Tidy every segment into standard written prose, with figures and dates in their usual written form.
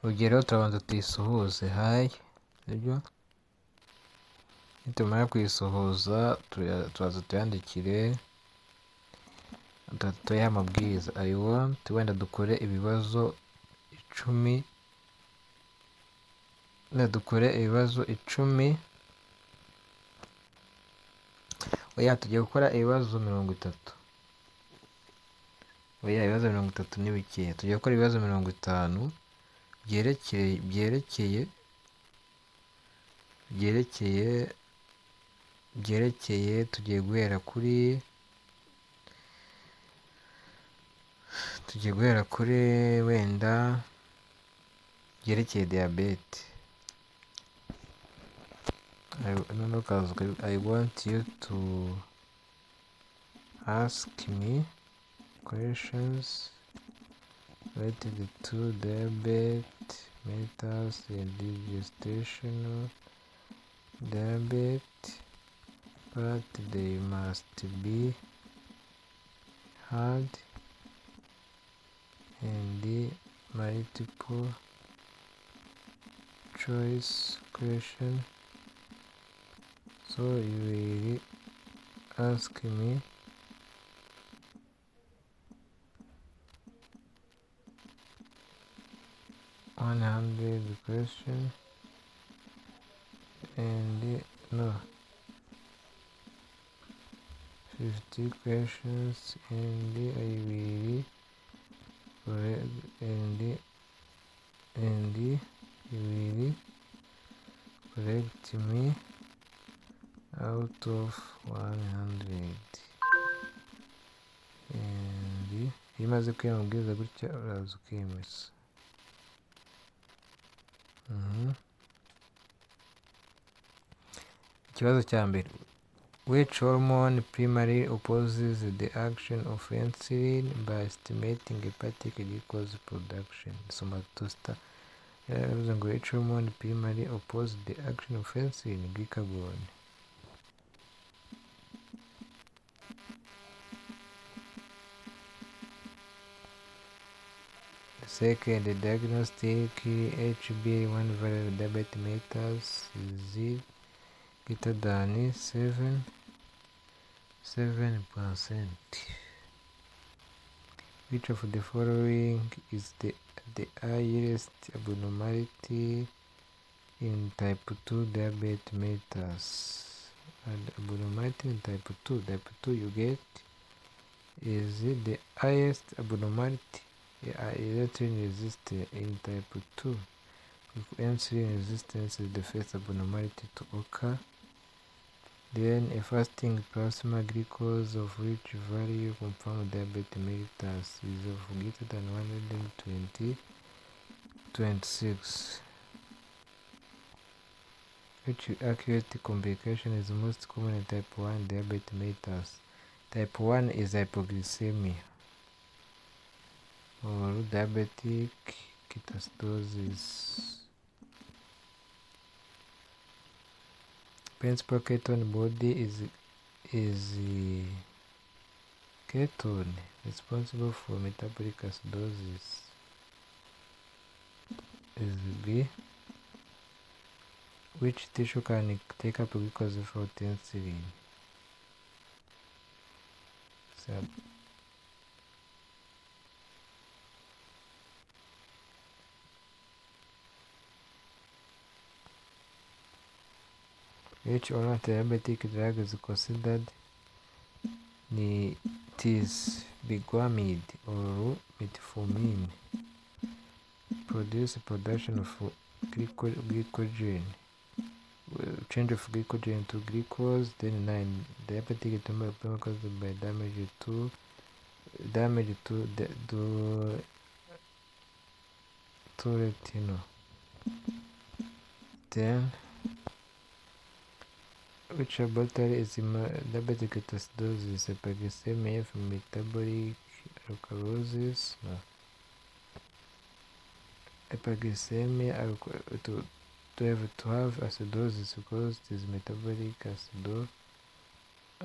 urugero turabanza tuyisuhuze hayi, sibyo? nitumara kuyisuhuza turaza tuyandikire, tuyahe amabwiriza. I want, wenda dukore ibibazo 10, oya tugiye gukora ibibazo 30. Oya ibibazo 30 ni bikeya, tugiye gukora ibibazo 50 byerekeye tugiye guhera kuri wenda byerekeye diyabete. I want you to ask me questions related to diabetes mellitus and gestational diabetes, but they must be hard and multiple choice question. So you will ask me 100 questions and 50 questions, and I will you will correct me out of 100. And iyo umaze kwiyamabwiriza gutya uraza ukemeza. Ikibazo cya mbere, which hormone primarily opposes the action of insulin by stimulating hepatic glucose production? Somatostatin. Yavuze ngo which hormone primarily opposes the action of insulin? Glucagon. Second, the diagnostic HbA1 variable diabetes mellitus is greater than 7%. Which of the following is the highest abnormality in type 2 diabetes mellitus? And abnormality in type 2 you get is the highest abnormality. Insulin resistance in type 2. Insulin resistance is the first abnormality to occur. Then a fasting plasma glucose of which value confirmed diabetes mellitus is of greater than 126. Which acute complication is most common in type 1 diabetes mellitus? Type 1 is hypoglycemia or diabetic ketoacidosis. Principal ketone body is ketone responsible for metabolic acidosis. Is B. Which tissue can take up glucose without insulin? Which oral antidiabetic drug is considered biguamide or metformin? Production of glycogen, change of glycogen to glucose. Then 9, diabetic retinopathy caused by damage to retinol. 10, which laboratory is diabetic ketoacidosis, hyperglycemia from metabolic alkalosis? No. Hyperglycemia to have acidosis because it is metabolic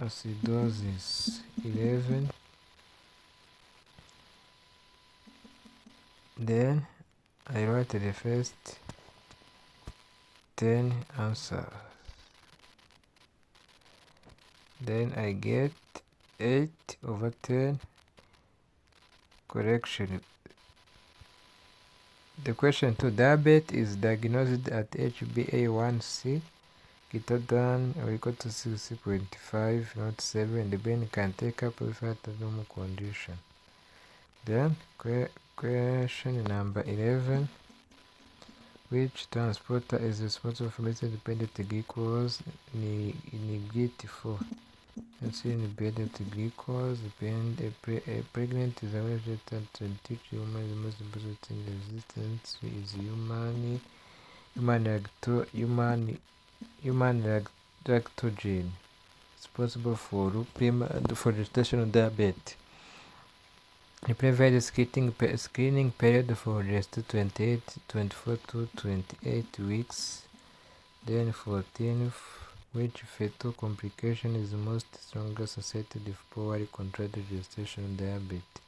acidosis. 11, then I write the first 10 answers. Then I get 8/10 correction. The question 2. Diabetes is diagnosed at HbA1c greater than or equal to 60.5, not 7. The brain can take up with at a normal condition. Then question number 11. Which transporter is responsible for methane-dependent glucose inhibit 4? Insulin-dependent glucose a pregnant is aware that to teach humans the most important thing resistance is human lactogen, responsible for gestational diabetes. The previous screening period for just 24 to 28 weeks. Then 14. Which fetal complication is most strongly associated with poorly controlled gestational diabetes?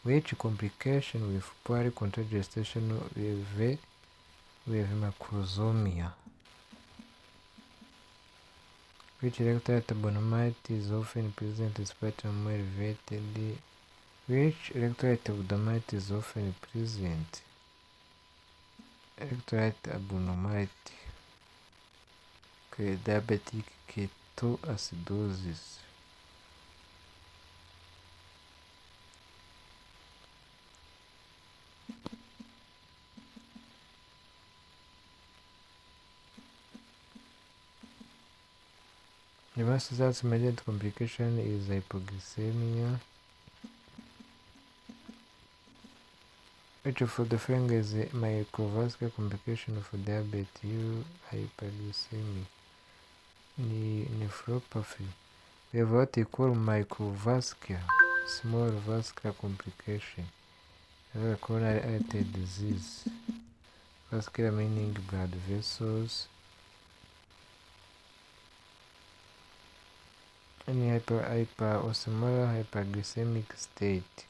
Which complication with poorly controlled gestational with macrosomia? Which electrolyte abnormality is often present despite more elevated? Which electrolyte abnormality is often present? Electrolyte abnormality. Okay, diabetic ketoacidosis. The most immediate complication is hypoglycemia. Which of the following is a microvascular complication of diabetes? Hyperglycemia. Nephropathy. We have what we call microvascular, small vascular complication. Coronary artery disease. Vascular meaning blood vessels. Any hyperosmolar hyperglycemic state.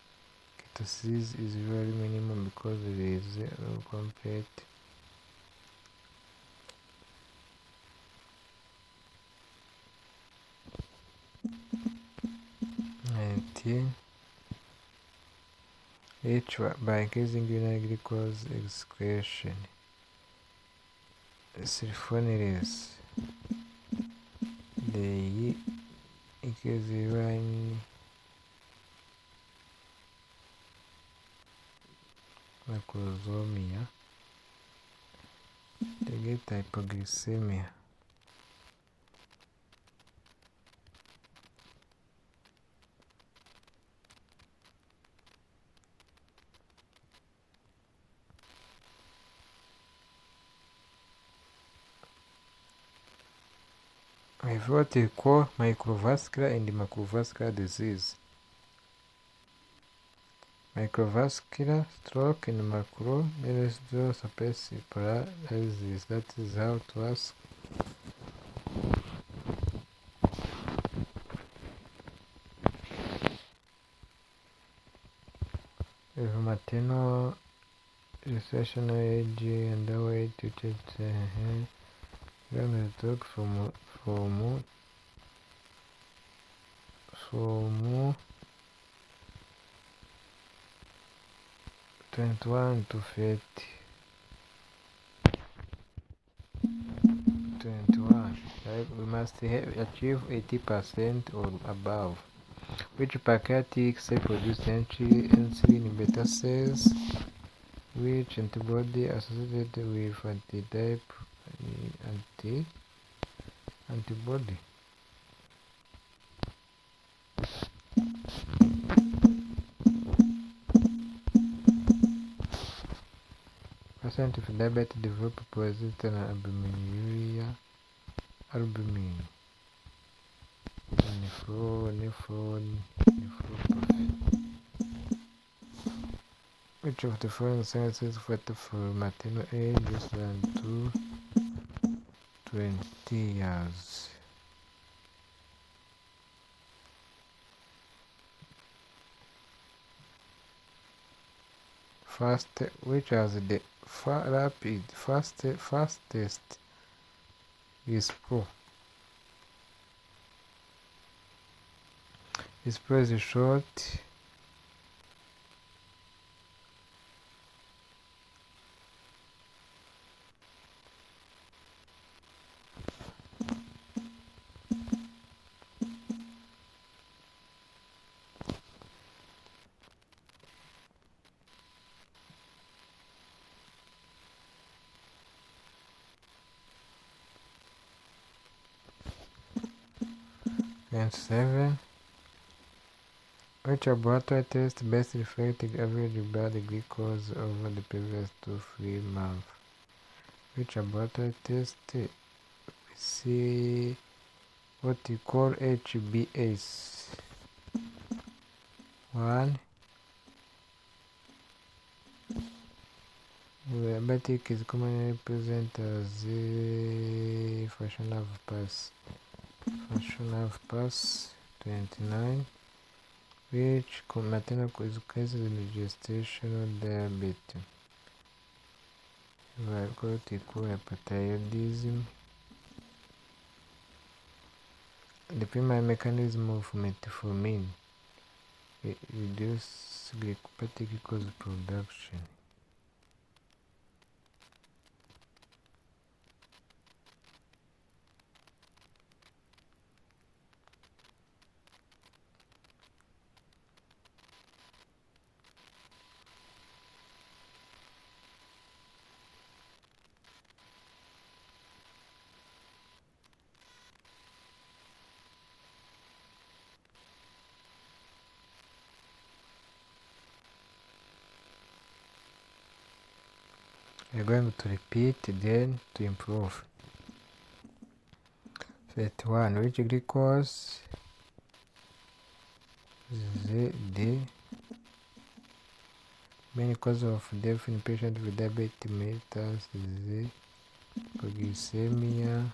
Ketosis is usually minimum because there is no complete. H by increasing urinary glucose excretion. Sulfonylureas. They increase urine macrosomia. They get hypoglycemia. We have what we call microvascular and macrovascular disease. Microvascular stroke and macro suppressive paralysis. That is how to ask. With maternal gestational age and the way to check young dog from 21 to 30. 21. We must achieve 80% or above. Which pancreatic cell produces insulin beta cells? Which antibody associated with anti-type antibody? Percent of diabetes develop persistent albuminuria. Albumin. Nephropathy. Which of the following sciences factor for maternal age less than 20 years? which has the fastest is Pro. This Pro is short. And 7. Which laboratory test best reflected average blood glucose over the previous 2-3 months? Which laboratory test? We see what we call HbS. 1. Diabetic is commonly represented as a functional pass. Functional pass 29. Which maternal is cases in gestational diabetes. Cortical hypothyroidism. The primary mechanism of metformin reduce glycopathic glucose production. We're going to repeat then to improve. 31. Which glucose the main cause of death in patients with diabetes mellitus is hypoglycemia.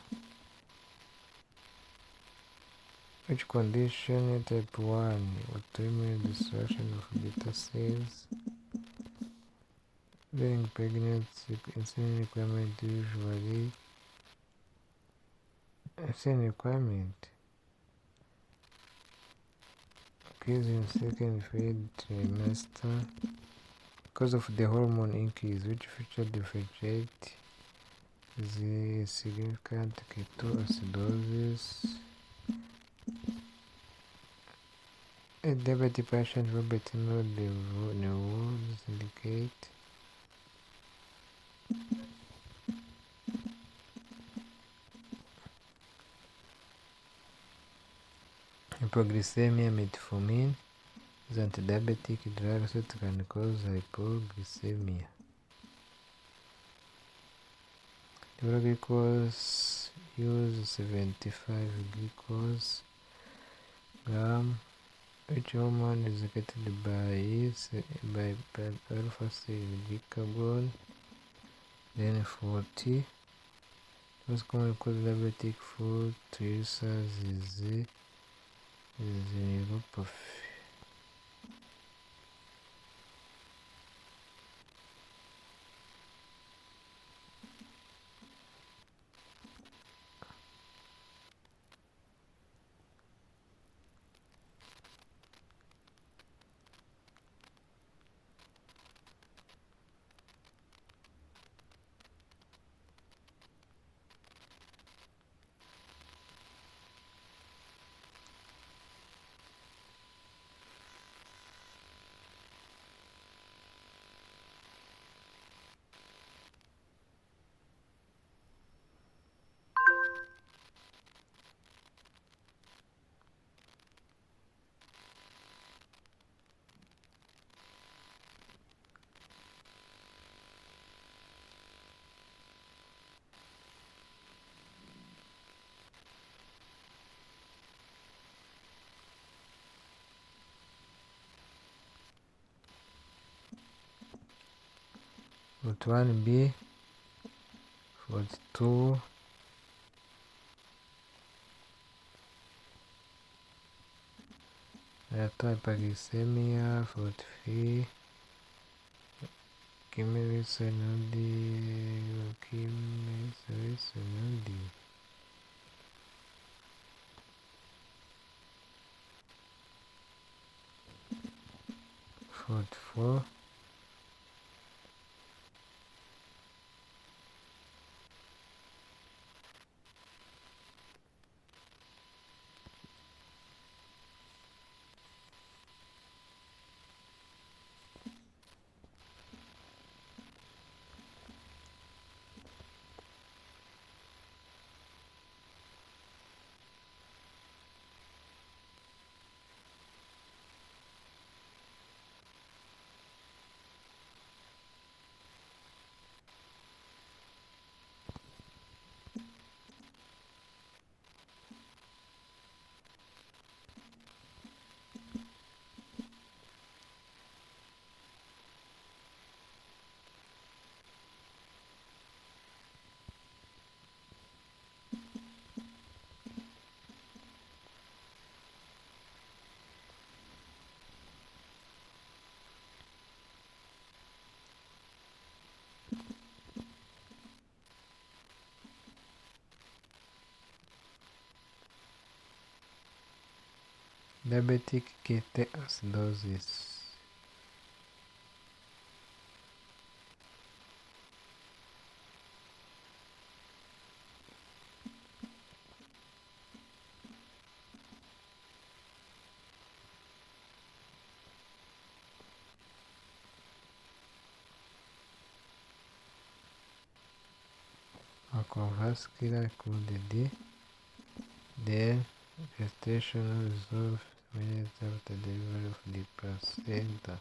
Which condition? Type 1. Autoimmune destruction of beta cells. During pregnancy, insulin requirement usually increase in second third trimester because of the hormone increase, which feature differentiate the significant ketoacidosis. A diabetic patient with retinal neurons indicate hypoglycemia. Metformin is antidiabetic drug that can cause hypoglycemia. The glucose use 75 glucose gram. Which hormone is secreted by alpha-synuclein? Then 40. Most common cause of diabetic foot ulcers is neuropathy. Root 1b, 42. Hypoglycemia 43. listen 44. Diabetic ketoacidosis. Macrovascular coded the gestation resolves minutes after delivery of the placenta.